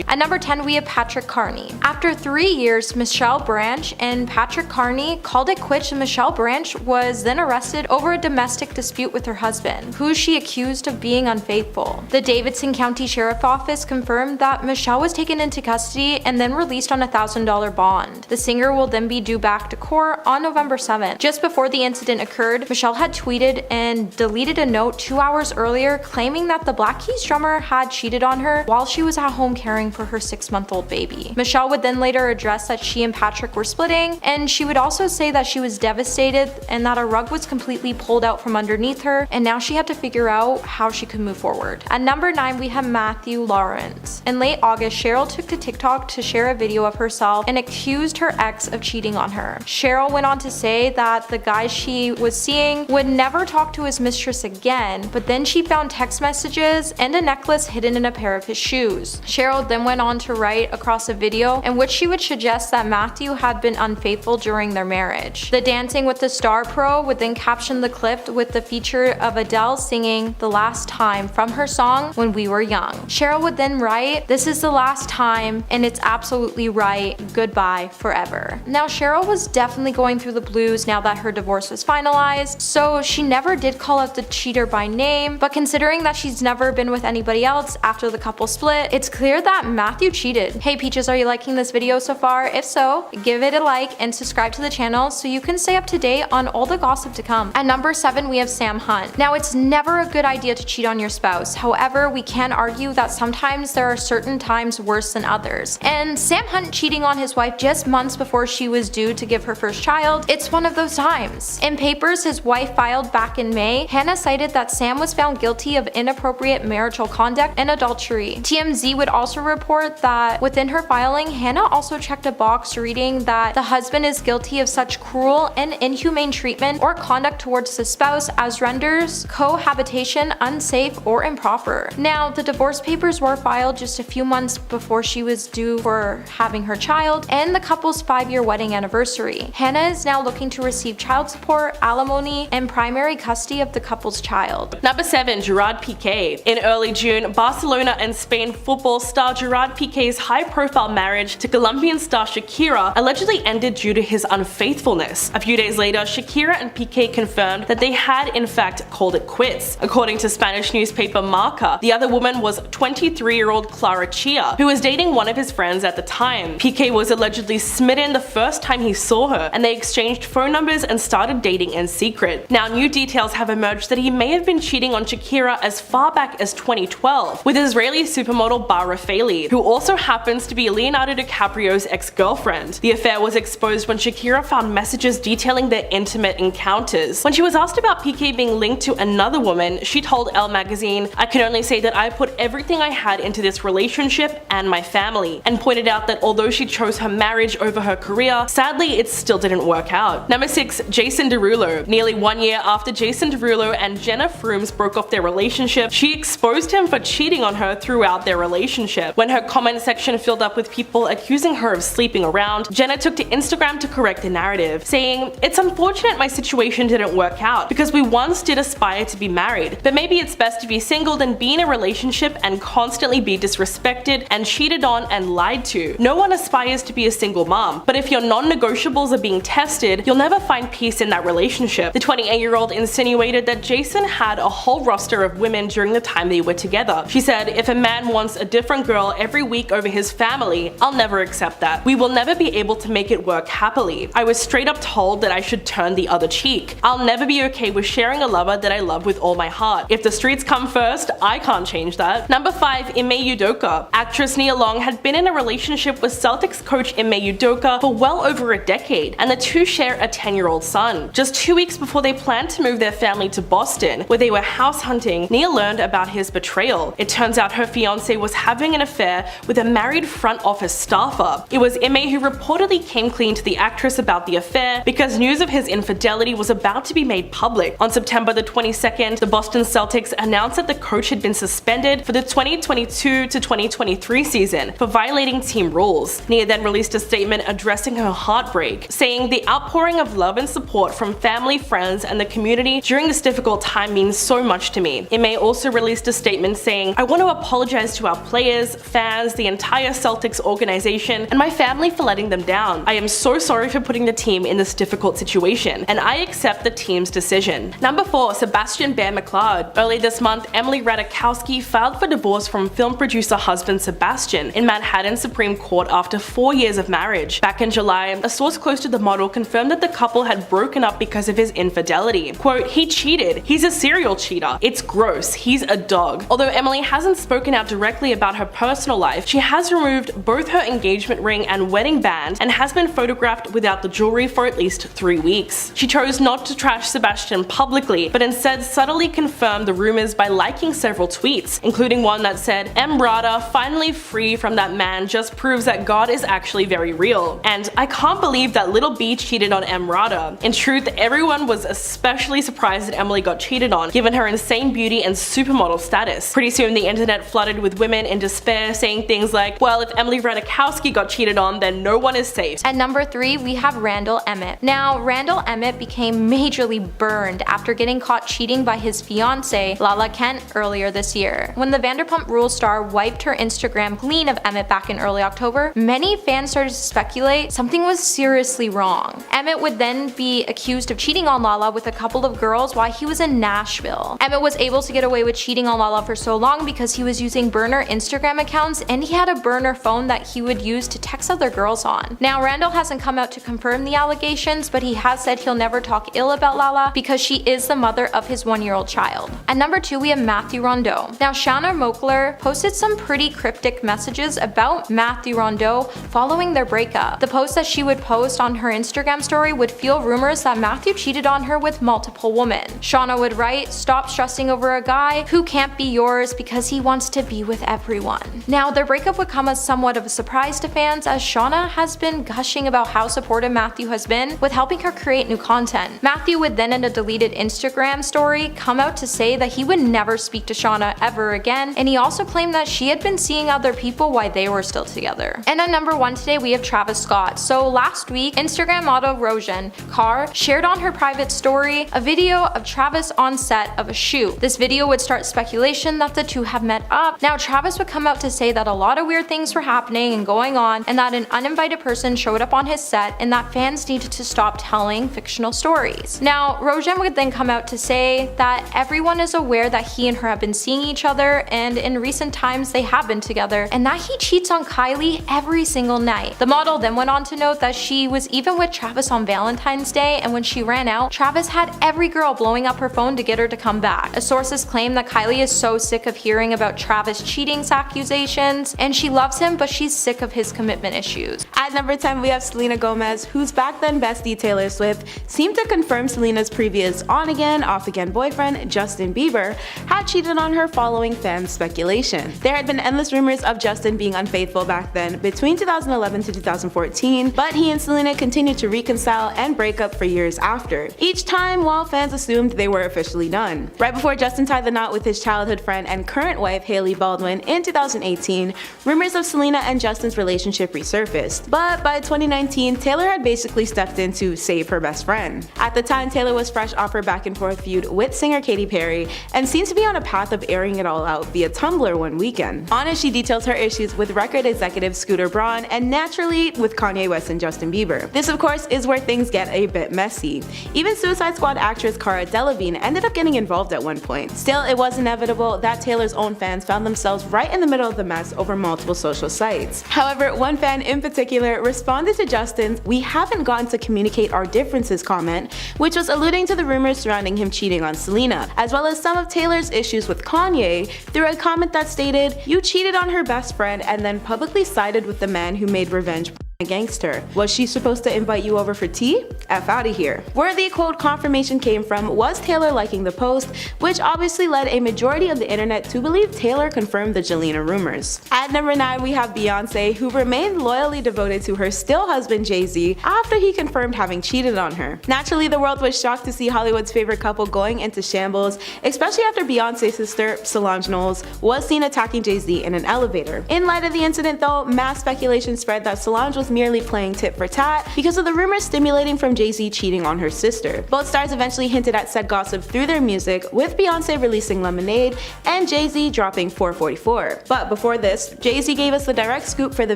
At number 10, we have Patrick Carney. After 3 years, Michelle Branch and Patrick Carney called it quits, and Michelle Branch was then arrested over a domestic dispute with her husband, who she accused of being unfaithful. The Davidson County Sheriff's Office confirmed that Michelle was taken into custody and then released on a $1,000 bond. The singer will then be due back to court on November 7th. Just before the incident occurred, Michelle had tweeted and deleted a note 2 hours earlier claiming that the Black Keys drummer had cheated on her while she was at home caring for her 6-month-old baby. Michelle would then later address that she and Patrick were splitting, and she would also say that she was devastated and that a rug was completely pulled out from underneath her, and now she had to figure out how she could move forward. At number 9, we have Matthew Lawrence. In late August, Cheryl took to TikTok to share a video of herself and accused her ex of cheating on her. Cheryl went on to say that the guy she was seeing would never talk to his mistress again, but then she found text messages and a necklace hidden in a pair of his shoes. Cheryl then went on to write across a video in which she would suggest that Matthew had been unfaithful during their marriage. The Dancing with the Star pro would then caption the clip with the feature of Adele singing "The Last Time" from her song "When We Were Young." Cheryl would then write, "This is the last time and it's absolutely right, goodbye forever." Now Cheryl was definitely going through the blues now that her divorce was finalized, so she never did call out the cheater by name, but considering that she's never been with anybody else after the couple split, it's clear that Matthew cheated. Hey Peaches, are you liking this video so far? If so, give it a like and subscribe to the channel so you can stay up to date on all the gossip to come. At number 7, we have Sam Hunt. Now it's never a good idea to cheat on your spouse. However, we can argue that sometimes there are certain times worse than others. And Sam Hunt cheating on his wife just months before she was due to give her first child, it's one of those times. In papers his wife filed back in May, Hannah cited that Sam was found guilty of inappropriate marital conduct and adultery. TMZ would also report that within her filing, Hannah also checked a box reading that the husband is guilty of such cruel and inhumane treatment or conduct towards the spouse as renders cohabitation unsafe or improper. Now, the divorce papers were filed just a few months before she was due for having her child and the couple's 5-year wedding anniversary. Hannah is now looking to receive child support, alimony, and primary custody of the couple's child. Number 7, Gerard Piqué. In early June, Barcelona and Spain football star Gerard Piqué's high-profile marriage to Colombian star Shakira allegedly ended due to his unfaithfulness. A few days later, Shakira and Piqué confirmed that they had in fact called it quits. According to Spanish newspaper Marca, the other woman was 23-year-old Clara Chia, who was dating one of his friends at the time. Piqué was allegedly smitten the first time he saw her, and they exchanged phone numbers and started dating in secret. Now, new details have emerged that he may have been cheating on Shakira as far back as 2012 with Israeli supermodel Bar Refaeli, who also happens to be Leonardo DiCaprio's ex-girlfriend. The affair was exposed when Shakira found messages detailing their intimate encounters. When she was asked about Piqué being linked to another woman, she told Elle magazine, "I can only say that I put everything I had into this relationship and my family," and pointed out that although she chose her marriage over her career, sadly it still didn't work out. Number 6, Jason Derulo. Nearly 1 year after Jason Derulo and Jenna Frooms broke off their relationship, she exposed him for cheating on her throughout their relationship. When her comment section filled up with people accusing her of sleeping around, Jenna took to Instagram to correct the narrative, saying, "It's unfortunate my situation didn't work out because we once did aspire to be married, but maybe it's best to be single than be in a relationship and constantly be disrespected and cheated on and lied to. No one aspires to be a single mom, but if your non-negotiables are being tested, you'll never find peace in that relationship." The 28-year-old insinuated that Jason had a whole roster of women during the time they were together. She said, "If a man wants a different girl every week over his family, I'll never accept that. We will never be able to make it work happily. I was straight up told that I should turn the other cheek. I'll never be okay with sharing a lover that I love with all my heart. If the streets come first, I can't change that." Number 5, Ime Udoka. Actress Nia Long had been in a relationship with Celtics coach Ime Udoka for well over a decade, and the two share a 10-year-old son. Just 2 weeks before they planned to move their family to Boston, where they were house hunting, Nia learned about his betrayal. It turns out her fiancé was having an affair with a married front office staffer. It was Ime who reportedly came clean to the actress about the affair because news of his infidelity was about to be made public. On September the 22nd, the Boston Celtics announced that the coach had been suspended for the 2022 to 2023 season for violating team rules. Nia then released a statement addressing her heartbreak, saying, "The outpouring of love and support from family, friends, and the community during this difficult time means so much to me." Ime also released a statement saying, "I want to apologize to our players, fans, the entire Celtics organization, and my family for letting them down. I am so sorry for putting the team in this difficult situation, and I accept the team's decision. Number 4. Sebastian Bear McLeod. Early this month, Emily Ratajkowski filed for divorce from film producer husband Sebastian in Manhattan Supreme Court after 4 years of marriage. Back in July, a source close to the model confirmed that the couple had broken up because of his infidelity. Quote, "He cheated. He's a serial cheater. It's gross. He's a dog." Although Emily hasn't spoken out directly about her personal life, she has removed both her engagement ring and wedding band and has been photographed without the jewelry for at least 3 weeks. She chose not to trash Sebastian publicly, but instead subtly confirmed the rumors by liking several tweets, including one that said, "Emrata, finally free from that man, just proves that God is actually very real." And "I can't believe that little B cheated on Emrata." In truth, everyone was especially surprised that Emily got cheated on, given her insane beauty and supermodel status. Pretty soon the internet flooded with women in despair saying things like, well, if Emily Ratajkowski got cheated on, then no one is safe. At number 3, we have Randall Emmett. Now, Randall Emmett became majorly burned after getting caught cheating by his fiancée, Lala Kent, earlier this year. When the Vanderpump Rules star wiped her Instagram clean of Emmett back in early October, many fans started to speculate something was seriously wrong. Emmett would then be accused of cheating on Lala with a couple of girls while he was in Nashville. Emmett was able to get away with cheating on Lala for so long because he was using burner Instagram accounts and he had a burner phone that he would use to text other girls on. Now, Randall hasn't come out to confirm the allegations, but he has said he'll never talk ill about Lala because she is the mother of his 1-year-old child. At number 2, we have Matthew Rondeau. Now, Shauna Moakler posted some pretty cryptic messages about Matthew Rondeau following their breakup. The post that she would post on her Instagram story would fuel rumors that Matthew cheated on her with multiple women. Shauna would write, "Stop stressing over a guy who can't be yours because he wants to be with everyone." Now, their breakup would come as somewhat of a surprise to fans, as Shauna has been gushing about how supportive Matthew has been with helping her create new content. Matthew would then, in a deleted Instagram story, come out to say that he would never speak to Shauna ever again, and he also claimed that she had been seeing other people while they were still together. And at number 1 today, we have Travis Scott. So last week, Instagram model Rojan Carr shared on her private story a video of Travis on set of a shoot. This video would start speculation that the two have met up. Now, Travis would come out to say that a lot of weird things were happening and going on, and that an uninvited person showed up on his set, and that fans needed to stop telling fictional stories. Now, Rojan would then come out to say that everyone is aware that he and her have been seeing each other, and in recent times they have been together, and that he cheats on Kylie every single night. The model then went on to note that she was even with Travis on Valentine's Day, and when she ran out, Travis had every girl blowing up her phone to get her to come back. Sources claim that Kylie is so sick of hearing about Travis cheating accusations, and she loves him, but she's sick of his commitment issues. At number 10, we have Selena Gomez, whose back then bestie Taylor Swift seemed to confirm Selena's previous on-again, off-again boyfriend, Justin Bieber, had cheated on her following fan speculation. There had been endless rumors of Justin being unfaithful back then between 2011 to 2014, but he and Selena continued to reconcile and break up for years after, each time while fans assumed they were officially done. Right before Justin tied the knot with his childhood friend and current wife Hailey Baldwin in 2018, rumors of Selena and Justin's relationship resurfaced, but by 2019, Taylor had basically stepped in to save her best friend. At the time, Taylor was fresh off her back and forth feud with singer Katy Perry and seemed to be on a path of airing it all out via Tumblr one weekend. On it, she details her issues with record executive Scooter Braun and naturally with Kanye West and Justin Bieber. This, of course, is where things get a bit messy. Even Suicide Squad actress Cara Delevingne ended up getting involved at one point. Still, it was inevitable that Taylor's own fans found themselves right in the middle of the mess over multiple social sites. However, one fan in particular responded to Justin's "we haven't gotten to communicate our differences" comment, which was alluding to the rumors surrounding him cheating on Selena, as well as some of Taylor's issues with Kanye, through a comment that stated, "You cheated on her best friend and then publicly sided with the man who made revenge against her. Was she supposed to invite you over for tea? F out of here." Where the quote confirmation came from was Taylor liking the post, which obviously led a majority of the internet to believe Taylor confirmed the Jelena rumors. At number 9, we have Beyonce, who remained loyally devoted to her still husband Jay-Z after he confirmed having cheated on her. Naturally, the world was shocked to see Hollywood's favorite couple going into shambles, especially after Beyonce's sister, Solange Knowles, was seen attacking Jay-Z in an elevator. In light of the incident though, mass speculation spread that Solange was was merely playing tit for tat because of the rumors stimulating from Jay-Z cheating on her sister. Both stars eventually hinted at said gossip through their music, with Beyonce releasing Lemonade and Jay-Z dropping 444. But before this, Jay-Z gave us the direct scoop for the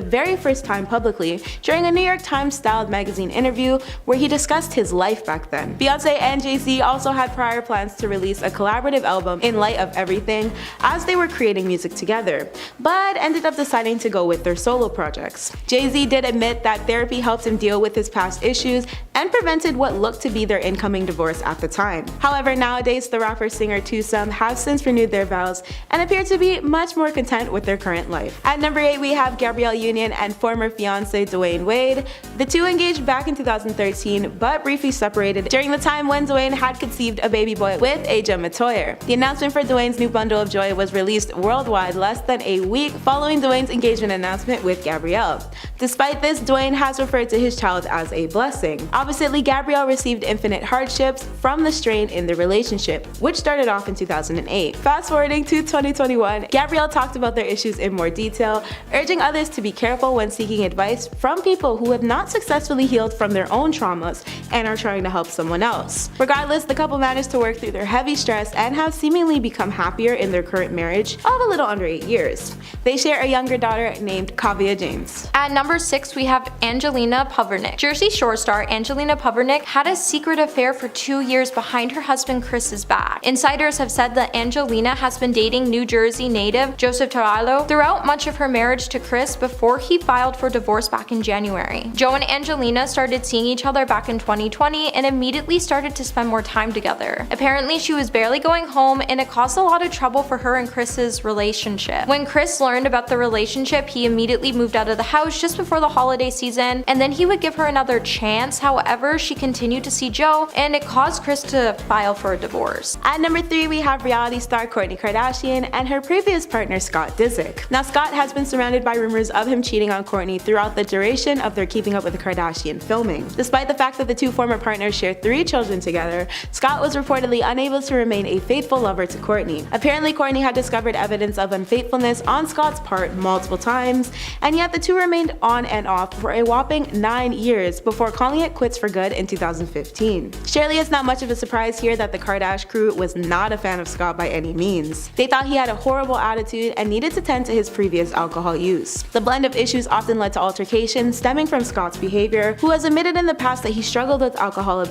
very first time publicly during a New York Times styled magazine interview where he discussed his life back then. Beyonce and Jay-Z also had prior plans to release a collaborative album in light of everything as they were creating music together, but ended up deciding to go with their solo projects. Jay-Z did admit that therapy helped him deal with his past issues and prevented what looked to be their incoming divorce at the time. However, nowadays the rapper-singer twosome have since renewed their vows and appear to be much more content with their current life. At number 8 we have Gabrielle Union and former fiancé Dwayne Wade. The two engaged back in 2013 but briefly separated during the time when Dwayne had conceived a baby boy with Aja Matoyer. The announcement for Dwayne's new bundle of joy was released worldwide less than a week following Dwayne's engagement announcement with Gabrielle. Despite this, Dwayne has referred to his child as a blessing. Oppositely, Gabrielle received infinite hardships from the strain in the relationship, which started off in 2008. Fast forwarding to 2021, Gabrielle talked about their issues in more detail, urging others to be careful when seeking advice from people who have not successfully healed from their own traumas and are trying to help someone else. Regardless, the couple managed to work through their heavy stress and have seemingly become happier in their current marriage of a little under 8 years. They share a younger daughter named Kavya James. At number 6 we have Angelina Purvinek. Jersey Shore star Angelina Purvinek had a secret affair for 2 years behind her husband Chris's back. Insiders have said that Angelina has been dating New Jersey native Joseph Tarallo throughout much of her marriage to Chris before he filed for divorce back in January. Joe and Angelina started seeing each other back in 2020 and immediately started to spend more time together. Apparently she was barely going home and it caused a lot of trouble for her and Chris's relationship. When Chris learned about the relationship, he immediately moved out of the house just before the holiday season, and then he would give her another chance. However, she continued to see Joe and it caused Chris to file for a divorce. At number 3 we have reality star Kourtney Kardashian and her previous partner Scott Disick. Now Scott has been surrounded by rumors of him cheating on Kourtney throughout the duration of their Keeping Up with the Kardashian filming. Despite the fact that the two former partners share 3 children together, Scott was reportedly unable to remain a faithful lover to Kourtney. Apparently Kourtney had discovered evidence of unfaithfulness on Scott's part multiple times, and yet the two remained on and off for a whopping 9 years before calling it quits for good in 2015. Surely it's not much of a surprise here that the Kardashian crew was not a fan of Scott by any means. They thought he had a horrible attitude and needed to tend to his previous alcohol use. The blend of issues often led to altercations stemming from Scott's behavior, who has admitted in the past that he struggled with alcohol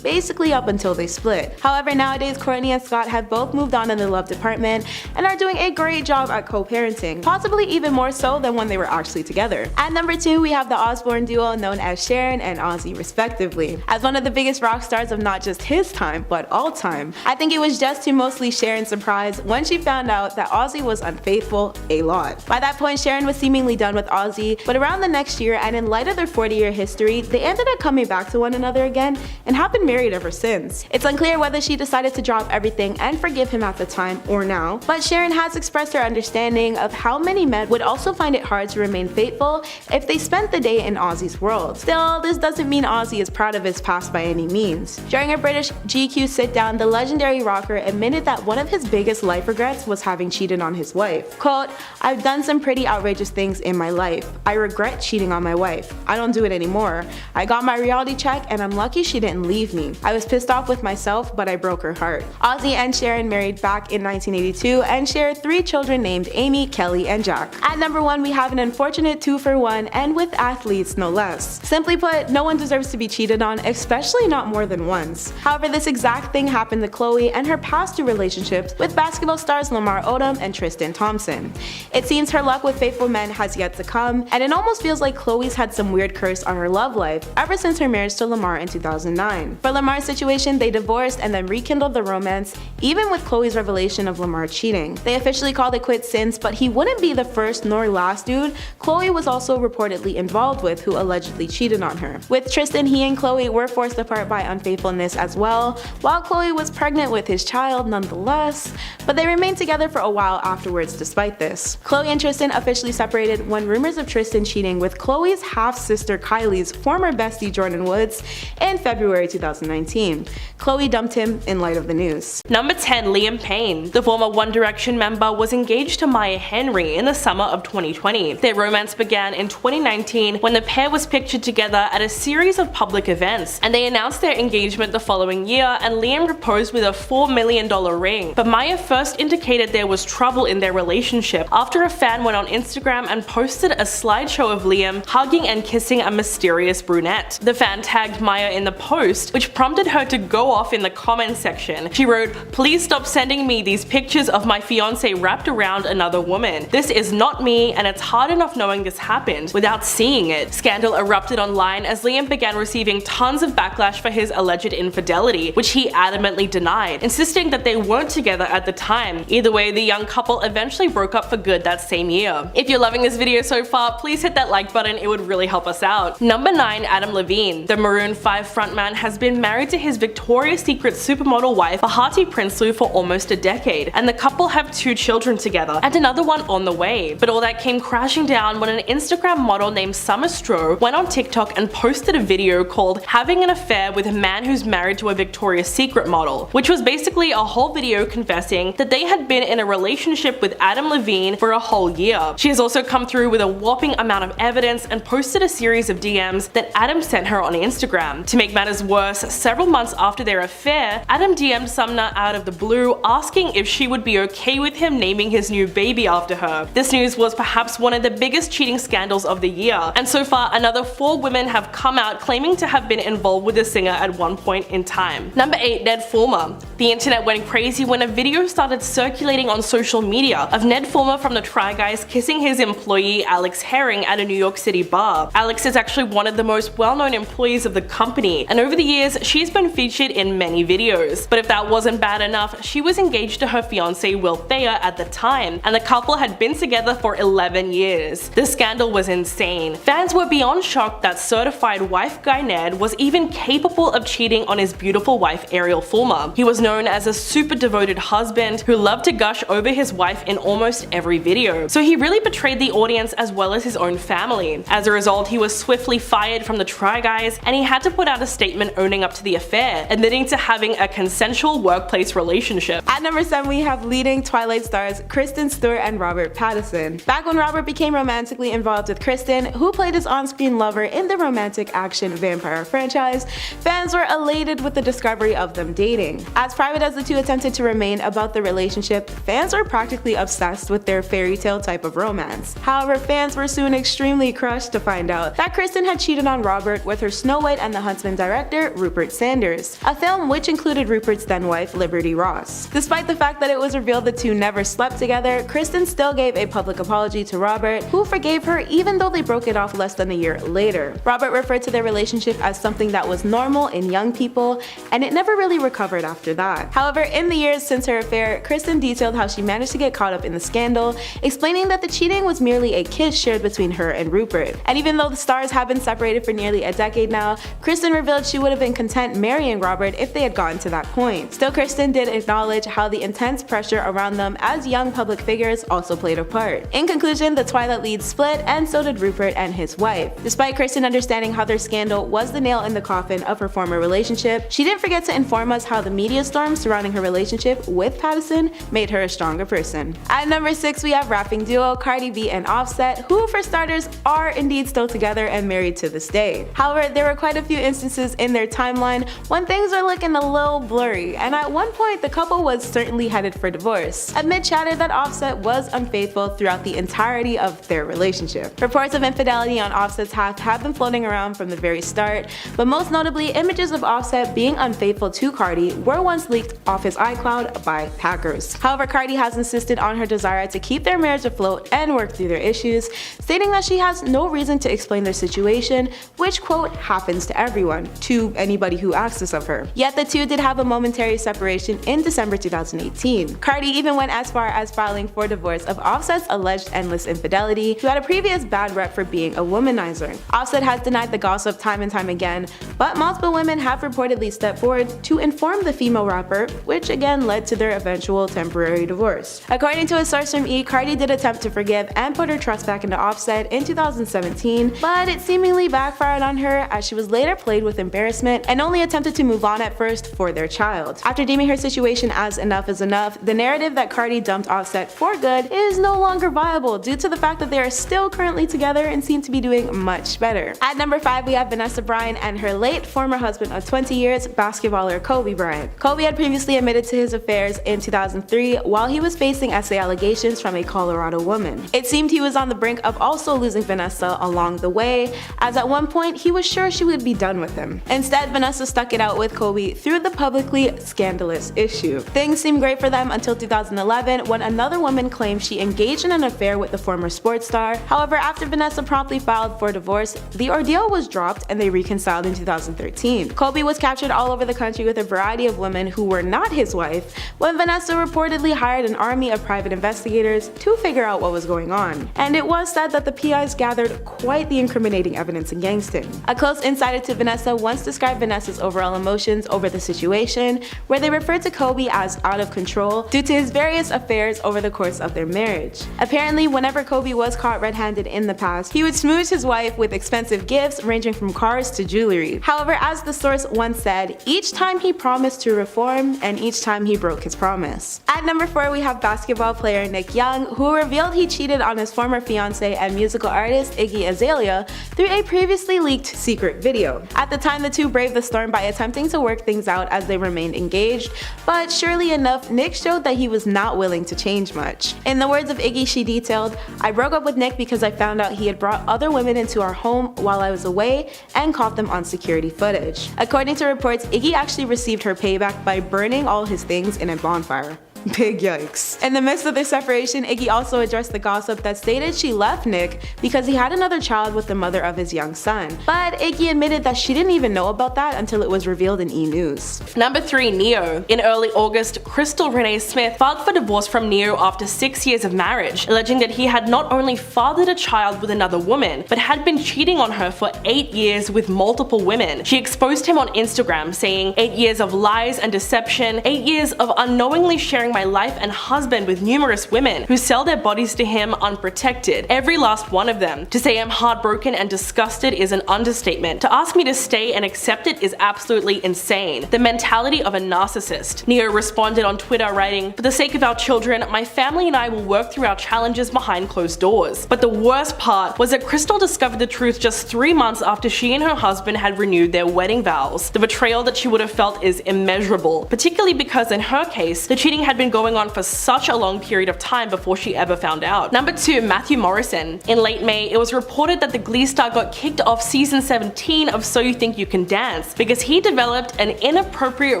basically up until they split. However, nowadays Kourtney and Scott have both moved on in the love department and are doing a great job at co-parenting, possibly even more so than when they were actually together. At number 2 we have the Osbourne duo known as Sharon and Ozzy respectively. As one of the biggest rock stars of not just his time but all time, I think it was just to mostly Sharon's surprise when she found out that Ozzy was unfaithful a lot. By that point Sharon was seemingly done with Ozzy, but around the next year and in light of their 40-year history, they ended up coming back to one another again and have been married ever since. It's unclear whether she decided to drop everything and forgive him at the time or now, but Sharon has expressed her understanding of how many men would also find it hard to remain faithful if they spent the day in Ozzy's world. Still, this doesn't mean Ozzy is proud of his past by any means. During a British GQ sit-down, the legendary rocker admitted that one of his biggest life regrets was having cheated on his wife. Quote, "I've done some pretty outrageous things in my life. I regret cheating on my wife. I don't do it anymore. I got my reality check and I'm lucky she didn't leave me. I was pissed off with myself, but I broke her heart." Ozzy and Sharon married back in 1982 and share 3 children named Amy, Kelly, and Jack. At number 1 we have an unfortunate 2-for-1 and with athletes no less. Simply put, no one deserves to be cheated on, especially not more than once. However, this exact thing happened to Khloe and her past 2 relationships with basketball stars Lamar Odom and Tristan Thompson. It seems her luck with faithful men has yet to come, and it almost feels like Khloe's had some weird curse on her love life ever since her marriage to Lamar in 2009. For Lamar's situation, they divorced and then rekindled the romance, even with Khloe's revelation of Lamar cheating. They officially called it quits since, but he wouldn't be the first nor last dude Khloe was also reportedly involved with who allegedly cheated on her. With Tristan, he and Khloe were forced apart by unfaithfulness as well, while Khloe was pregnant with his child nonetheless, but they remained together for a while afterwards despite this. Khloe and Tristan officially separated when rumors of Tristan cheating with Khloe's half-sister Kylie's former bestie Jordan Woods in February 2000. 2019. Khloe dumped him in light of the news. Number 10. Liam Payne. The former One Direction member was engaged to Maya Henry in the summer of 2020. Their romance began in 2019 when the pair was pictured together at a series of public events, and they announced their engagement the following year, and Liam proposed with a $4 million ring. But Maya first indicated there was trouble in their relationship after a fan went on Instagram and posted a slideshow of Liam hugging and kissing a mysterious brunette. The fan tagged Maya in the post, which prompted her to go off in the comments section. She wrote, "Please stop sending me these pictures of my fiance wrapped around another woman. This is not me, and it's hard enough knowing this happened without seeing it." Scandal erupted online as Liam began receiving tons of backlash for his alleged infidelity, which he adamantly denied, insisting that they weren't together at the time. Either way, the young couple eventually broke up for good that same year. If you're loving this video so far, please hit that like button, it would really help us out. Number 9. Adam Levine. The Maroon 5 frontman has been married to his Victoria's Secret supermodel wife Bahati Prinsloo for almost a decade, and the couple have 2 children together, and another one on the way. But all that came crashing down when an Instagram model named Summer Stroh went on TikTok and posted a video called "Having an Affair with a Man Who's Married to a Victoria's Secret Model," which was basically a whole video confessing that they had been in a relationship with Adam Levine for a whole year. She has also come through with a whopping amount of evidence and posted a series of DMs that Adam sent her on Instagram. To make matters worse, several months after their affair, Adam DM'd Sumner out of the blue asking if she would be okay with him naming his new baby after her. This news was perhaps one of the biggest cheating scandals of the year, and so far another 4 women have come out claiming to have been involved with the singer at one point in time. Number 8. Ned Fulmer. The internet went crazy when a video started circulating on social media of Ned Fulmer from the Try Guys kissing his employee Alex Herring at a New York City bar. Alex is actually one of the most well-known employees of the company, and over the years she's been featured in many videos. But if that wasn't bad enough, she was engaged to her fiance Will Thayer at the time, and the couple had been together for 11 years. The scandal was insane. Fans were beyond shocked that certified wife guy Ned was even capable of cheating on his beautiful wife Ariel Fulmer. He was known as a super devoted husband who loved to gush over his wife in almost every video, so he really betrayed the audience as well as his own family. As a result, he was swiftly fired from the Try Guys, and he had to put out a statement owning up to the affair, admitting to having a consensual workplace relationship. At number 7, we have leading Twilight stars Kristen Stewart and Robert Pattinson. Back when Robert became romantically involved with Kristen, who played his on-screen lover in the romantic action vampire franchise, fans were elated with the discovery of them dating. As private as the two attempted to remain about the relationship, fans were practically obsessed with their fairy tale type of romance. However, fans were soon extremely crushed to find out that Kristen had cheated on Robert with her Snow White and the Huntsman director, Rupert Sanders, a film which included Rupert's then wife, Liberty Ross. Despite the fact that it was revealed the two never slept together, Kristen still gave a public apology to Robert, who forgave her even though they broke it off less than a year later. Robert referred to their relationship as something that was normal in young people, and it never really recovered after that. However, in the years since her affair, Kristen detailed how she managed to get caught up in the scandal, explaining that the cheating was merely a kiss shared between her and Rupert. And even though the stars have been separated for nearly a decade now, Kristen revealed she would have been content marrying Robert if they had gotten to that point. Still, Kristen did acknowledge how the intense pressure around them as young public figures also played a part. In conclusion, the Twilight leads split, and so did Rupert and his wife. Despite Kristen understanding how their scandal was the nail in the coffin of her former relationship, she didn't forget to inform us how the media storm surrounding her relationship with Pattinson made her a stronger person. At number 6, we have rapping duo Cardi B and Offset, who for starters are indeed still together and married to this day. However, there were quite a few instances in their timeline when things are looking a little blurry, and at one point the couple was certainly headed for divorce. Amid chatter that Offset was unfaithful throughout the entirety of their relationship. Reports of infidelity on Offset's half have been floating around from the very start, but most notably, images of Offset being unfaithful to Cardi were once leaked off his iCloud by hackers. However, Cardi has insisted on her desire to keep their marriage afloat and work through their issues, stating that she has no reason to explain their situation, which, quote, happens to everyone, to anybody who asks this of her. Yet the two did have a momentary separation in December 2018. Cardi even went as far as filing for divorce of Offset's alleged endless infidelity, who had a previous bad rep for being a womanizer. Offset has denied the gossip time and time again, but multiple women have reportedly stepped forward to inform the female rapper, which again led to their eventual temporary divorce. According to a source from E, Cardi did attempt to forgive and put her trust back into Offset in 2017, but it seemingly backfired on her as she was later plagued with embarrassment and only attempted to move on at first for their child. After deeming her situation as enough is enough, the narrative that Cardi dumped Offset for good is no longer viable due to the fact that they are still currently together and seem to be doing much better. At number 5, we have Vanessa Bryant and her late former husband of 20 years, basketballer Kobe Bryant. Kobe had previously admitted to his affairs in 2003 while he was facing essay allegations from a Colorado woman. It seemed he was on the brink of also losing Vanessa along the way, as at one point he was sure she would be done with him. Instead, Vanessa stuck it out with Kobe through the publicly scandalous issue. Things seemed great for them until 2011 when another woman claimed she engaged in an affair with the former sports star. However, after Vanessa promptly filed for divorce, the ordeal was dropped and they reconciled in 2013. Kobe was captured all over the country with a variety of women who were not his wife when Vanessa reportedly hired an army of private investigators to figure out what was going on. And it was said that the PIs gathered quite the incriminating evidence against him. A close insider to Vanessa once described Vanessa's overall emotions over the situation, where they referred to Kobe as out of control due to his various affairs over the course of their marriage. Apparently, whenever Kobe was caught red-handed in the past, he would smooch his wife with expensive gifts ranging from cars to jewelry. However, as the source once said, each time he promised to reform and each time he broke his promise. At number 4, we have basketball player Nick Young, who revealed he cheated on his former fiancée and musical artist Iggy Azalea through a previously leaked secret video. At the time, the two braved the storm by attempting to work things out as they remained engaged, but surely enough, Nick showed that he was not willing to change much. In the words of Iggy, she detailed, "I broke up with Nick because I found out he had brought other women into our home while I was away and caught them on security footage." According to reports, Iggy actually received her payback by burning all his things in a bonfire. Big yikes. In the midst of their separation, Iggy also addressed the gossip that stated she left Nick because he had another child with the mother of his young son. But Iggy admitted that she didn't even know about that until it was revealed in E! News. Number 3, Neo. In early August, Crystal Renee Smith filed for divorce from Neo after 6 years of marriage, alleging that he had not only fathered a child with another woman, but had been cheating on her for 8 years with multiple women. She exposed him on Instagram, saying, "8 years of lies and deception, 8 years of unknowingly sharing my life and husband with numerous women who sell their bodies to him unprotected, every last one of them. To say I'm heartbroken and disgusted is an understatement. To ask me to stay and accept it is absolutely insane. The mentality of a narcissist." Neo responded on Twitter writing, "For the sake of our children, my family and I will work through our challenges behind closed doors." But the worst part was that Crystal discovered the truth just 3 months after she and her husband had renewed their wedding vows. The betrayal that she would have felt is immeasurable, particularly because in her case, the cheating had been going on for such a long period of time before she ever found out. Number 2, Matthew Morrison. In late May, it was reported that the Glee star got kicked off season 17 of So You Think You Can Dance because he developed an inappropriate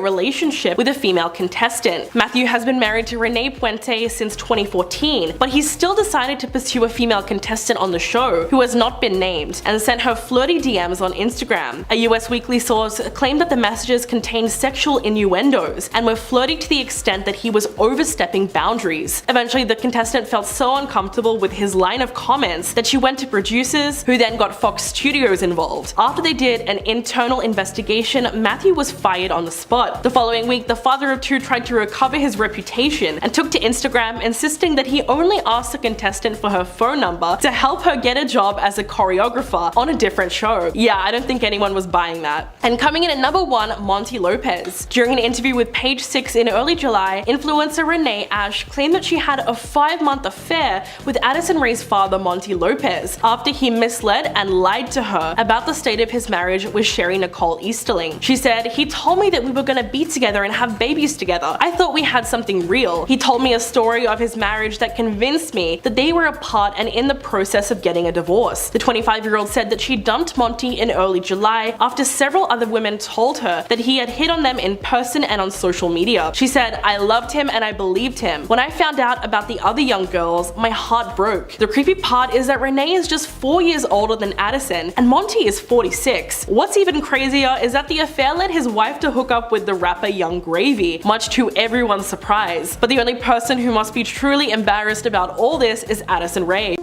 relationship with a female contestant. Matthew has been married to Renee Puente since 2014, but he still decided to pursue a female contestant on the show, who has not been named, and sent her flirty DMs on Instagram. A US weekly source claimed that the messages contained sexual innuendos and were flirty to the extent that he was overstepping boundaries. Eventually, the contestant felt so uncomfortable with his line of comments that she went to producers, who then got Fox Studios involved. After they did an internal investigation, Matthew was fired on the spot. The following week, the father of two tried to recover his reputation and took to Instagram, insisting that he only asked the contestant for her phone number to help her get a job as a choreographer on a different show. Yeah, I don't think anyone was buying that. And coming in at number 1, Monty Lopez. During an interview with Page 6 in early July, influencer Renee Ash claimed that she had a 5-month affair with Addison Rae's father, Monty Lopez, after he misled and lied to her about the state of his marriage with Sherry Nicole Easterling. She said, "He told me that we were gonna be together and have babies together. I thought we had something real. He told me a story of his marriage that convinced me that they were apart and in the process of getting a divorce." The 25-year-old said that she dumped Monty in early July after several other women told her that he had hit on them in person and on social media. She said, "I loved him and I believed him. When I found out about the other young girls, my heart broke." The creepy part is that Renee is just 4 years older than Addison, and Monty is 46. What's even crazier is that the affair led his wife to hook up with the rapper Young Gravy, much to everyone's surprise. But the only person who must be truly embarrassed about all this is Addison Rae.